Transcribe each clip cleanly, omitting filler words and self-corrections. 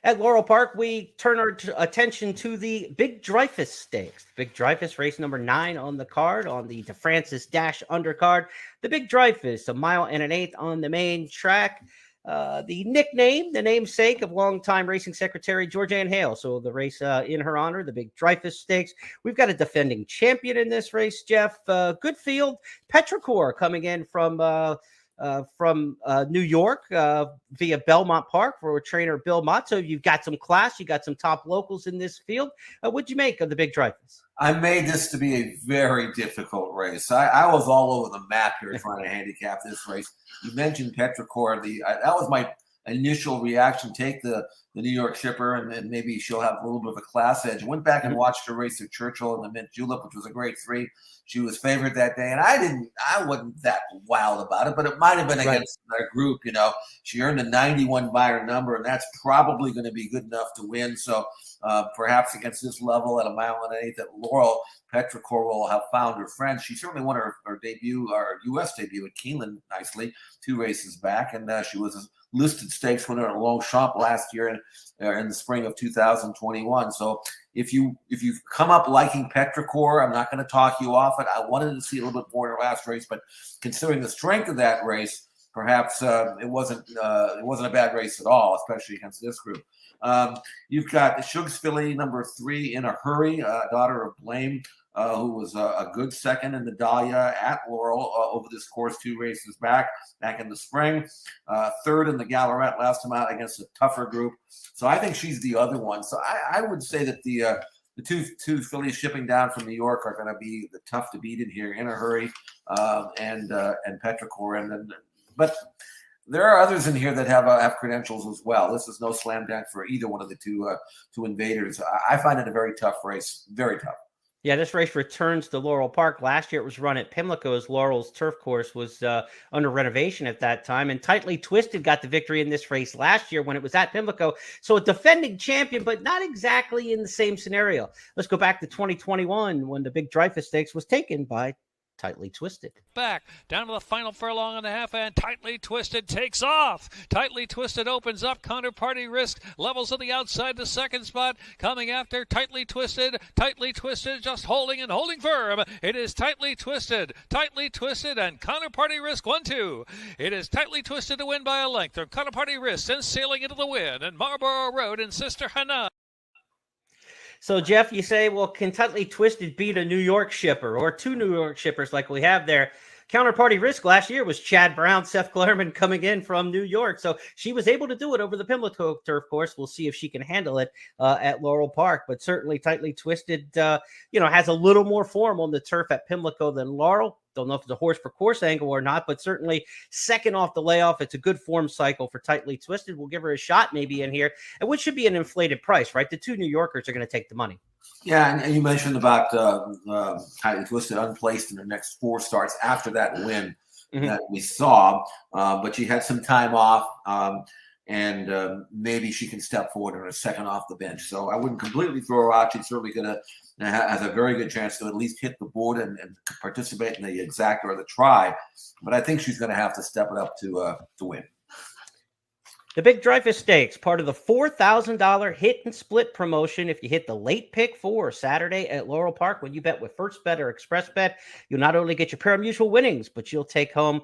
At Laurel Park, we turn our attention to the Big Dreyfus Stakes. Big Dreyfus, race number 9 on the card, on the DeFrancis Dash undercard. The Big Dreyfus, a mile and an eighth on the main track. The nickname, the namesake of longtime racing secretary George Ann Hale. So the race in her honor, the Big Dreyfus Stakes. We've got a defending champion in this race, Jeff. Good field. Petrichor coming in from New York via Belmont Park for trainer Bill Mott. So you've got some class, you got some top locals in this field. What'd you make of the Big Dreyfus? I made this to be a very difficult race. I was all over the map here trying to handicap this race. You mentioned Petrichor. That was my initial reaction. Take the New York shipper, and maybe she'll have a little bit of a class edge. Went back and watched her race at Churchill in the Mint Julep, which was a great 3. She was favored that day, and I wasn't that wild about it, but it might have been against our group. She earned a 91 Beyer number, and that's probably going to be good enough to win. So perhaps against this level at a mile and an eighth at Laurel, Petrichor will have found her friend. She certainly won her debut, our U.S. debut at Keeneland nicely, 2 races back, and she was a listed stakes winner at Longchamp last year in the spring of 2021. So if you've come up liking Petrichor, I'm not going to talk you off it. I wanted to see a little bit more in her last race, but considering the strength of that race, perhaps it wasn't a bad race at all, especially against this group. You've got the Shugs filly number 3, In a Hurry, daughter of Blame, who was a good second in the Dahlia at Laurel over this course 2 races back in the spring. 3rd in the Gallerat last time out against a tougher group. So I think she's the other one. So I would say that the two fillies shipping down from New York are going to be the tough to beat in here. In a Hurry and Petrichor, but there are others in here that have credentials as well. This is no slam dunk for either one of the two invaders. I find it a very tough race, very tough. Yeah, this race returns to Laurel Park. Last year it was run at Pimlico as Laurel's turf course was under renovation at that time. And Tightly Twisted got the victory in this race last year when it was at Pimlico. So a defending champion, but not exactly in the same scenario. Let's go back to 2021 when the Big Dreyfus Stakes was taken by Tightly Twisted. Back down to the final furlong and a half, and Tightly Twisted takes off. Tightly Twisted opens up. Counterparty Risk levels on the outside, the second spot. Coming after Tightly Twisted. Tightly Twisted just holding firm. It is Tightly Twisted, and Counterparty Risk 1-2. It is Tightly Twisted to win by a length. Or Counterparty Risk and sailing into the win. And Marlborough Road and Sister Hannah. So, Jeff, you say, well, can Tightly Twisted beat a New York shipper or 2 New York shippers like we have there? Counterparty Risk last year was Chad Brown, Seth Klarman coming in from New York. So she was able to do it over the Pimlico turf course. We'll see if she can handle it at Laurel Park. But certainly Tightly Twisted, has a little more form on the turf at Pimlico than Laurel. Don't know if it's a horse for course angle or not, but certainly second off the layoff. It's a good form cycle for Tightly Twisted. We'll give her a shot maybe in here, and which should be an inflated price, right? The 2 New Yorkers are going to take the money. Yeah, and you mentioned about Tightly Twisted unplaced in the next 4 starts after that win that we saw, but she had some time off, and maybe she can step forward in a second off the bench. So I wouldn't completely throw her out. She's certainly going to has a very good chance to at least hit the board and participate in the exact or the try. But I think she's going to have to step it up to win. The Big Dreyfus Stakes, part of the $4,000 hit and split promotion. If you hit the late pick 4 Saturday at Laurel Park, when you bet with First Bet or Express Bet, you'll not only get your pari-mutuel winnings, but you'll take home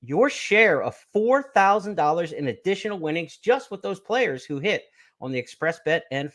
your share of $4,000 in additional winnings just with those players who hit on the Express Bet and